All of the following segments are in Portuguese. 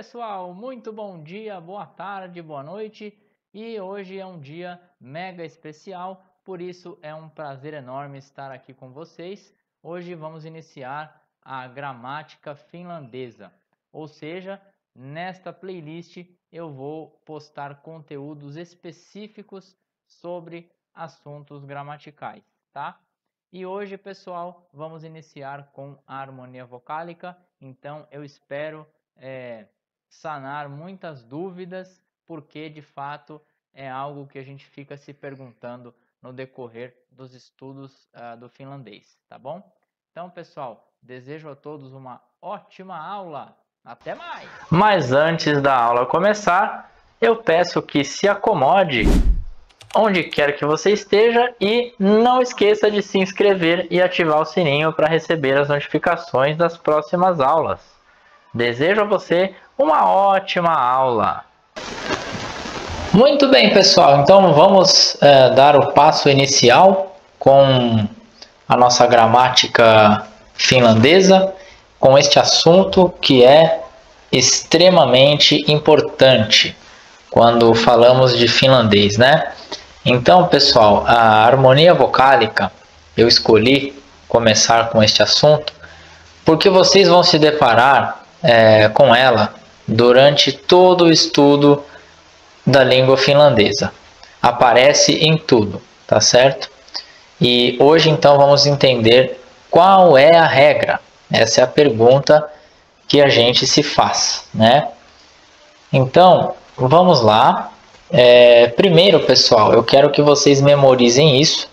pessoal, muito bom dia, boa tarde, boa noite. E hoje é um dia mega especial, por isso é um prazer enorme estar aqui com vocês. Hoje vamos iniciar a gramática finlandesa, ou seja, nesta playlist eu vou postar conteúdos específicos sobre assuntos gramaticais, tá? E hoje, pessoal, vamos iniciar com a harmonia vocálica, então eu espero sanar muitas dúvidas, porque de fato é algo que a gente fica se perguntando no decorrer dos estudos do finlandês, tá bom? Então, pessoal, desejo a todos uma ótima aula. Até mais! Mas antes da aula começar, eu peço que se acomode onde quer que você esteja e não esqueça de se inscrever e ativar o sininho para receber as notificações das próximas aulas. Desejo a você uma ótima aula. Muito bem, pessoal. Então vamos dar o passo inicial com a nossa gramática finlandesa, com este assunto que é extremamente importante quando falamos de finlandês, né? Então, pessoal, a harmonia vocálica, eu escolhi começar com este assunto porque vocês vão se deparar com ela durante todo o estudo da língua finlandesa. Aparece em tudo, tá certo? E hoje então vamos entender qual é a regra. Essa é a pergunta que a gente se faz, né? Então, vamos lá. Primeiro, pessoal, eu quero que vocês memorizem isso.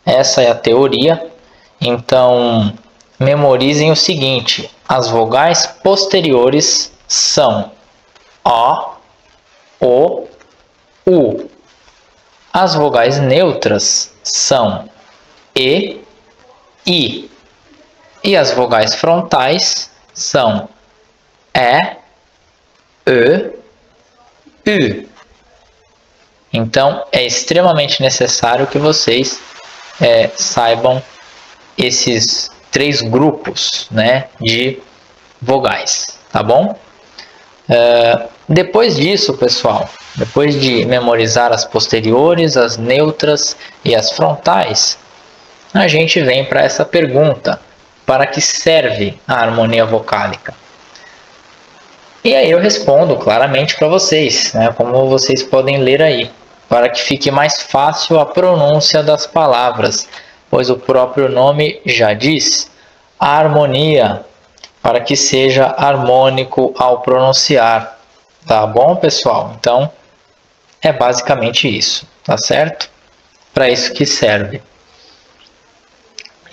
Essa é a teoria. Então, memorizem o seguinte: as vogais posteriores são O, O, U. As vogais neutras são E, I. E as vogais frontais são E, Ö, U. Então, é extremamente necessário que vocês saibam esses três grupos, né, de vogais, tá bom? Depois disso, pessoal, depois de memorizar as posteriores, as neutras e as frontais, a gente vem para essa pergunta: para que serve a harmonia vocálica? E aí eu respondo claramente para vocês, né, como vocês podem ler aí, para que fique mais fácil a pronúncia das palavras, pois o próprio nome já diz, a harmonia, para que seja harmônico ao pronunciar. Tá bom, pessoal? Então, é basicamente isso, tá certo? Para isso que serve.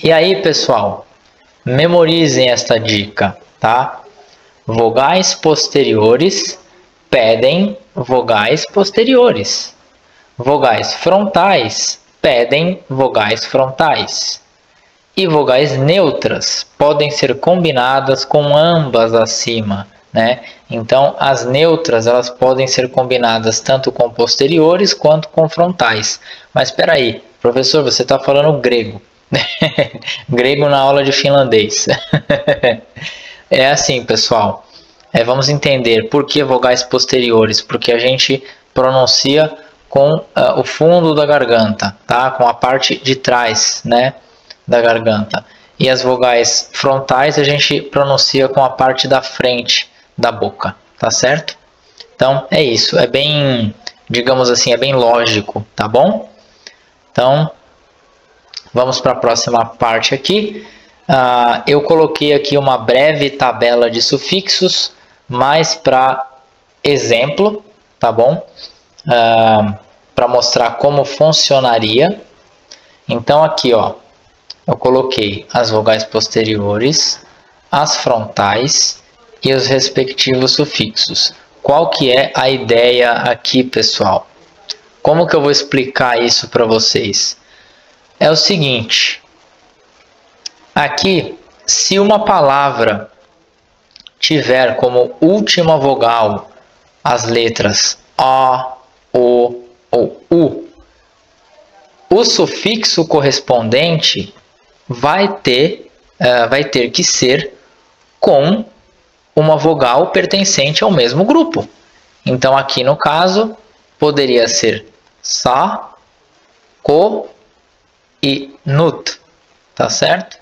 E aí, pessoal, memorizem esta dica, tá? Vogais posteriores pedem vogais posteriores. Vogais frontais pedem vogais frontais. E vogais neutras podem ser combinadas com ambas acima, né? Então, as neutras elas podem ser combinadas tanto com posteriores quanto com frontais. Mas espera aí, professor, você está falando grego. Grego na aula de finlandês. É assim, pessoal. Vamos entender por que vogais posteriores. Porque a gente pronuncia com o fundo da garganta, tá? Com a parte de trás, né, da garganta. E as vogais frontais a gente pronuncia com a parte da frente da boca, tá certo? Então é isso, é bem, digamos assim, é bem lógico, tá bom? Então vamos para a próxima parte aqui. Eu coloquei aqui uma breve tabela de sufixos, mais para exemplo, tá bom? Para mostrar como funcionaria. Então aqui, ó, eu coloquei as vogais posteriores, as frontais e os respectivos sufixos. Qual que é a ideia aqui, pessoal? Como que eu vou explicar isso para vocês? É o seguinte: aqui, se uma palavra tiver como última vogal as letras O, O ou U, o sufixo correspondente vai ter que ser com uma vogal pertencente ao mesmo grupo. Então, aqui no caso, poderia ser sa, ko e nut, tá certo?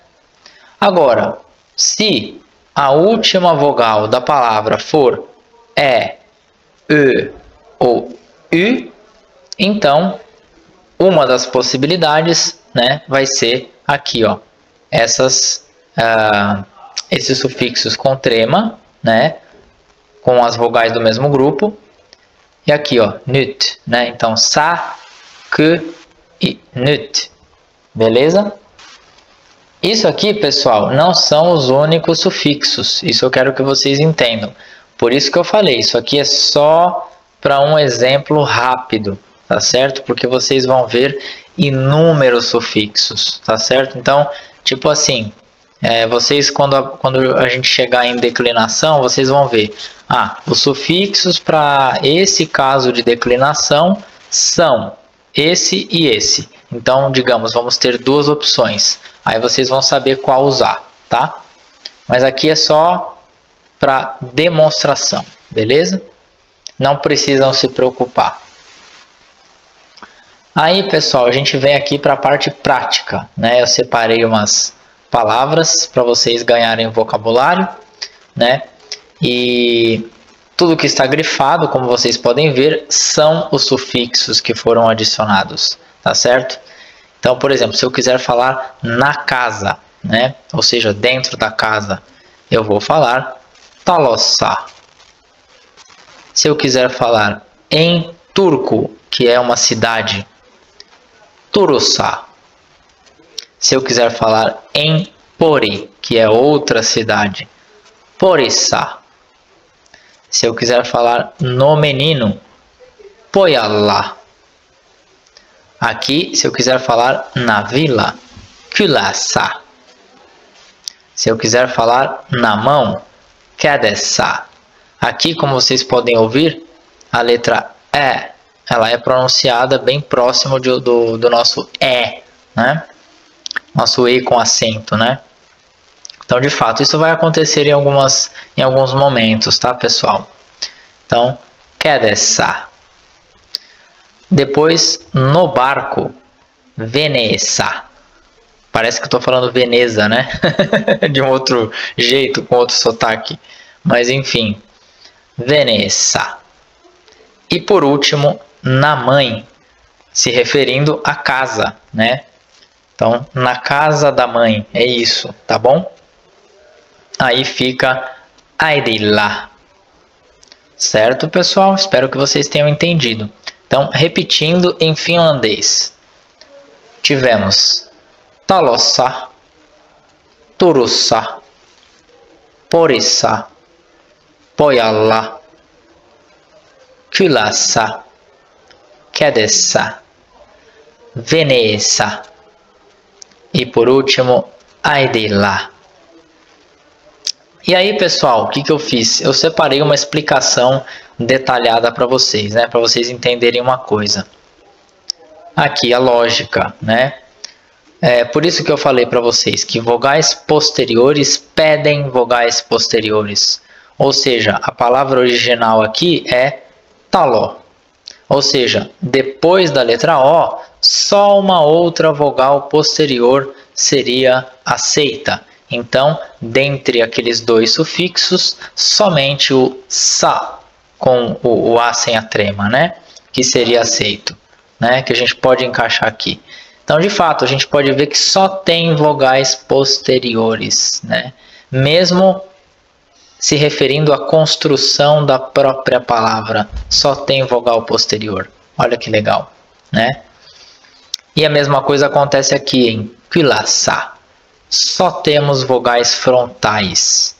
Agora, se a última vogal da palavra for e, ou u, então uma das possibilidades, né, vai ser aqui, ó, esses sufixos com trema, né, com as vogais do mesmo grupo, e aqui, ó, nut, né, então sa, que e nut, beleza? Isso aqui, pessoal, não são os únicos sufixos, isso eu quero que vocês entendam. Por isso que eu falei, isso aqui é só para um exemplo rápido, tá certo? Porque vocês vão ver inúmeros sufixos, tá certo? Então, tipo assim, vocês quando a gente chegar em declinação, vocês vão ver, os sufixos para esse caso de declinação são esse e esse. Então, digamos, vamos ter duas opções. Aí vocês vão saber qual usar, tá? Mas aqui é só para demonstração, beleza? Não precisam se preocupar. Aí, pessoal, a gente vem aqui para a parte prática, né? Eu separei umas palavras para vocês ganharem vocabulário, né? E tudo que está grifado, como vocês podem ver, são os sufixos que foram adicionados, tá certo? Então, por exemplo, se eu quiser falar na casa, né? Ou seja, dentro da casa, eu vou falar talossa. Se eu quiser falar em turco, que é uma cidade, Turussa. Se eu quiser falar em Pori, que é outra cidade, Porissa. Se eu quiser falar no menino, Poyalla. Aqui, se eu quiser falar na vila, Külasa. Se eu quiser falar na mão, Kedessa. Aqui, como vocês podem ouvir, a letra E, ela é pronunciada bem próximo do nosso E, né? Nosso E com acento, né? Então, de fato, isso vai acontecer em alguns momentos, tá, pessoal? Então, Kedessa. Depois, no barco, Veneza. Parece que eu estou falando Veneza, né? De um outro jeito, com outro sotaque. Mas, enfim, Veneza. E, por último, na mãe, se referindo à casa, né? Então, na casa da mãe, é isso, tá bom? Aí fica Airila. Certo, pessoal? Espero que vocês tenham entendido. Então, repetindo em finlandês. Tivemos Talossa, Turussa, Porissa, Pojalla, Kylässä, Kädessä, Veneessä e por último Aidilla. E aí, pessoal, o que eu fiz? Eu separei uma explicação detalhada para vocês, né? Para vocês entenderem uma coisa. Aqui a lógica, né? Por isso que eu falei para vocês que vogais posteriores pedem vogais posteriores. Ou seja, a palavra original aqui é taló. Ou seja, depois da letra O, só uma outra vogal posterior seria aceita. Então, dentre aqueles dois sufixos, somente o sa com o A sem a trema, né? Que seria aceito, né? Que a gente pode encaixar aqui. Então, de fato, a gente pode ver que só tem vogais posteriores, né? Mesmo se referindo à construção da própria palavra, só tem vogal posterior. Olha que legal, né? E a mesma coisa acontece aqui em Kylässä. Só temos vogais frontais.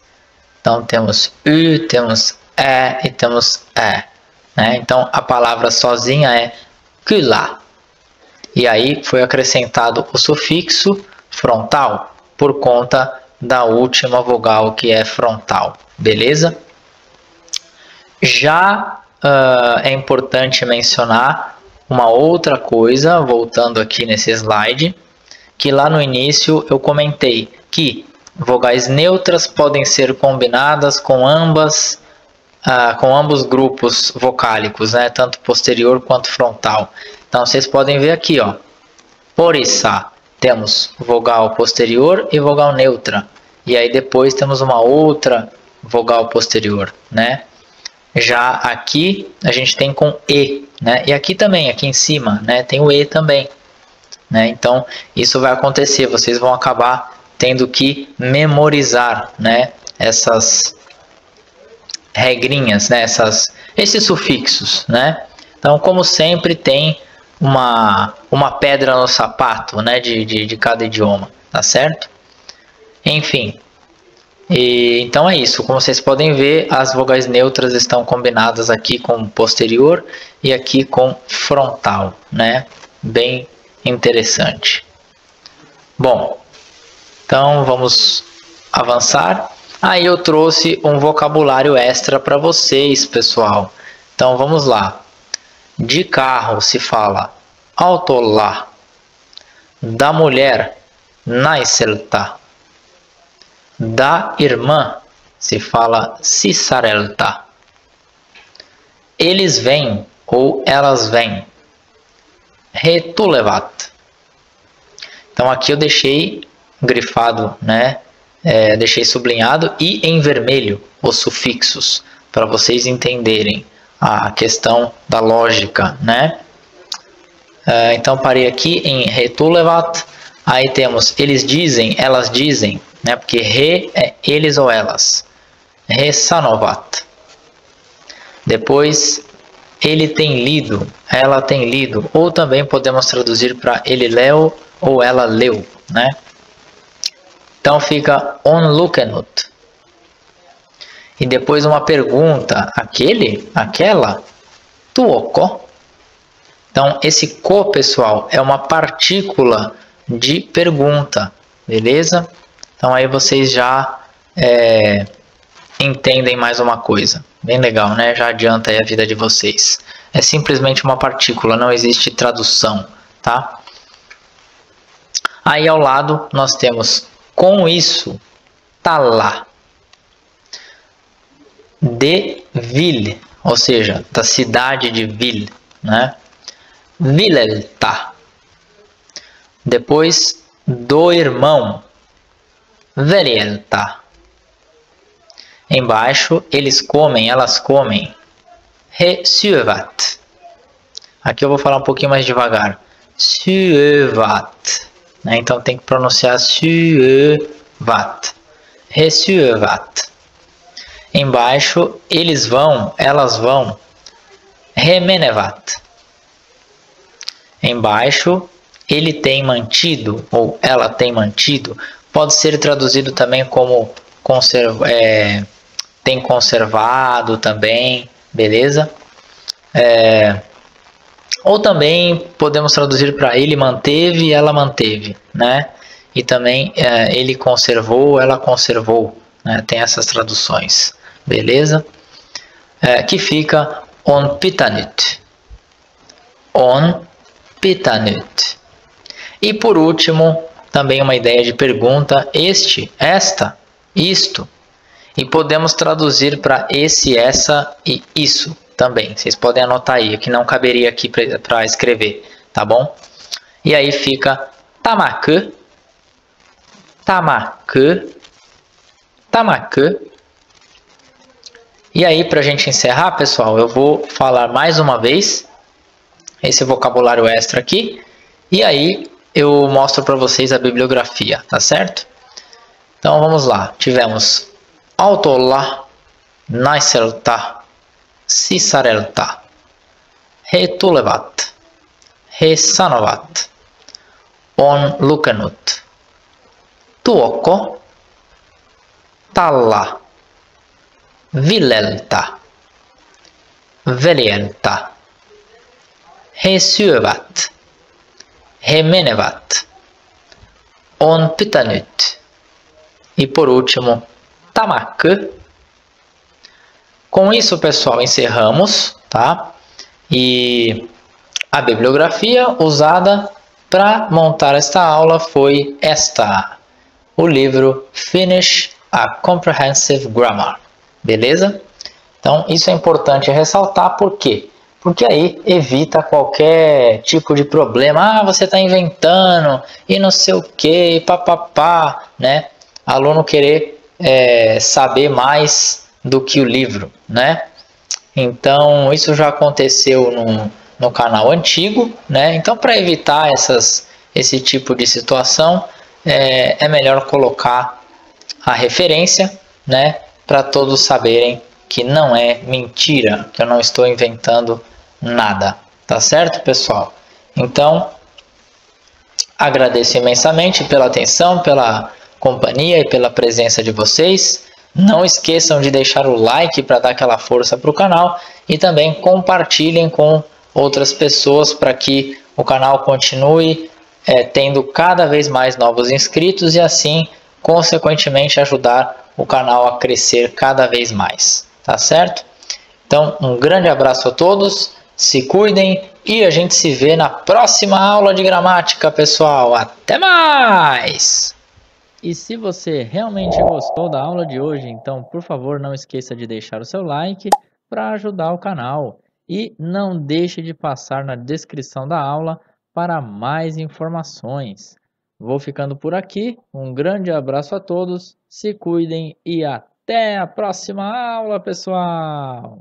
Então, temos U, temos E e temos E, né? Então, a palavra sozinha é Kylä. E aí foi acrescentado o sufixo frontal por conta da última vogal que é frontal, beleza? Já é importante mencionar uma outra coisa, voltando aqui nesse slide, que lá no início eu comentei que vogais neutras podem ser combinadas com ambos grupos vocálicos, né? Tanto posterior quanto frontal. Então vocês podem ver aqui, ó. Porissa, temos vogal posterior e vogal neutra. E aí depois temos uma outra vogal posterior, né? Já aqui a gente tem com E, né? E aqui também, aqui em cima, né? Tem o E também, né? Então isso vai acontecer, vocês vão acabar tendo que memorizar, né? Essas regrinhas, né? Esses sufixos, né? Então, como sempre, tem uma pedra no sapato, né? De cada idioma, tá certo? Enfim. Então é isso, como vocês podem ver, as vogais neutras estão combinadas aqui com posterior e aqui com frontal, né? Bem interessante. Bom, então vamos avançar. Aí eu trouxe um vocabulário extra para vocês, pessoal. Então vamos lá. De carro se fala autolla. Da mulher, naiselta. Da irmã se fala cisarelta. Eles vêm ou elas vêm. Retulevat. Então aqui eu deixei grifado, né? Deixei sublinhado e em vermelho os sufixos para vocês entenderem a questão da lógica, né? Então parei aqui em retulevat. Aí temos eles dizem, elas dizem, né? Porque re é eles ou elas. Resanovat. Depois ele tem lido, ela tem lido, ou também podemos traduzir para ele leu ou ela leu, né? Então fica on lukenut. E depois uma pergunta, aquele, aquela, tuoko. Então esse ko, pessoal, é uma partícula de pergunta, beleza? Então aí vocês já entendem mais uma coisa. Bem legal, né? Já adianta aí a vida de vocês. É simplesmente uma partícula, não existe tradução, tá? Aí ao lado nós temos com isso, tá lá. De ville, ou seja, da cidade de Ville, né? Vilelta. Depois do irmão, Velielta. Embaixo, eles comem, elas comem. Resuvat. Aqui eu vou falar um pouquinho mais devagar. Suvat. Né? Então tem que pronunciar suvat. Resuvat. Embaixo, eles vão, elas vão. Remenevat. Embaixo, ele tem mantido ou ela tem mantido. Pode ser traduzido também como tem conservado também, beleza? Ou também podemos traduzir para ele manteve, ela manteve, né? E também ele conservou, ela conservou, né? Tem essas traduções, beleza? Que fica on pitanut. On pitanut. E por último, também uma ideia de pergunta, este, esta, isto. E podemos traduzir para esse, essa e isso também. Vocês podem anotar aí, que não caberia aqui para escrever, tá bom? E aí fica tamaku, tamaku, tamaku. E aí, para a gente encerrar, pessoal, eu vou falar mais uma vez esse vocabulário extra aqui. E aí eu mostro para vocês a bibliografia, tá certo? Então vamos lá. Tivemos autolla, naiselta, cisarelta, retulevat, resanovat, on lukenut, tuoko, talla, vilelta, velielta, resyövät, remenevat, on pitänyt e por último, tamaku. Com isso, pessoal, encerramos, tá? E a bibliografia usada para montar esta aula foi esta. o livro Finish a Comprehensive Grammar, beleza? Então isso é importante ressaltar, por quê? Porque aí evita qualquer tipo de problema, você está inventando e não sei o que, papapá, né? Aluno querer saber mais do que o livro, né? Então isso já aconteceu no canal antigo, né? Então para evitar esse tipo de situação, é melhor colocar a referência, né? Para todos saberem que não é mentira, que eu não estou inventando nada, tá certo, pessoal? Então, agradeço imensamente pela atenção, pela companhia e pela presença de vocês. Não esqueçam de deixar o like para dar aquela força para o canal e também compartilhem com outras pessoas para que o canal continue tendo cada vez mais novos inscritos e assim, consequentemente, ajudar o canal a crescer cada vez mais, tá certo? Então, um grande abraço a todos, se cuidem e a gente se vê na próxima aula de gramática, pessoal. Até mais! E se você realmente gostou da aula de hoje, então, por favor, não esqueça de deixar o seu like para ajudar o canal. E não deixe de passar na descrição da aula para mais informações. Vou ficando por aqui, um grande abraço a todos, se cuidem e até a próxima aula, pessoal!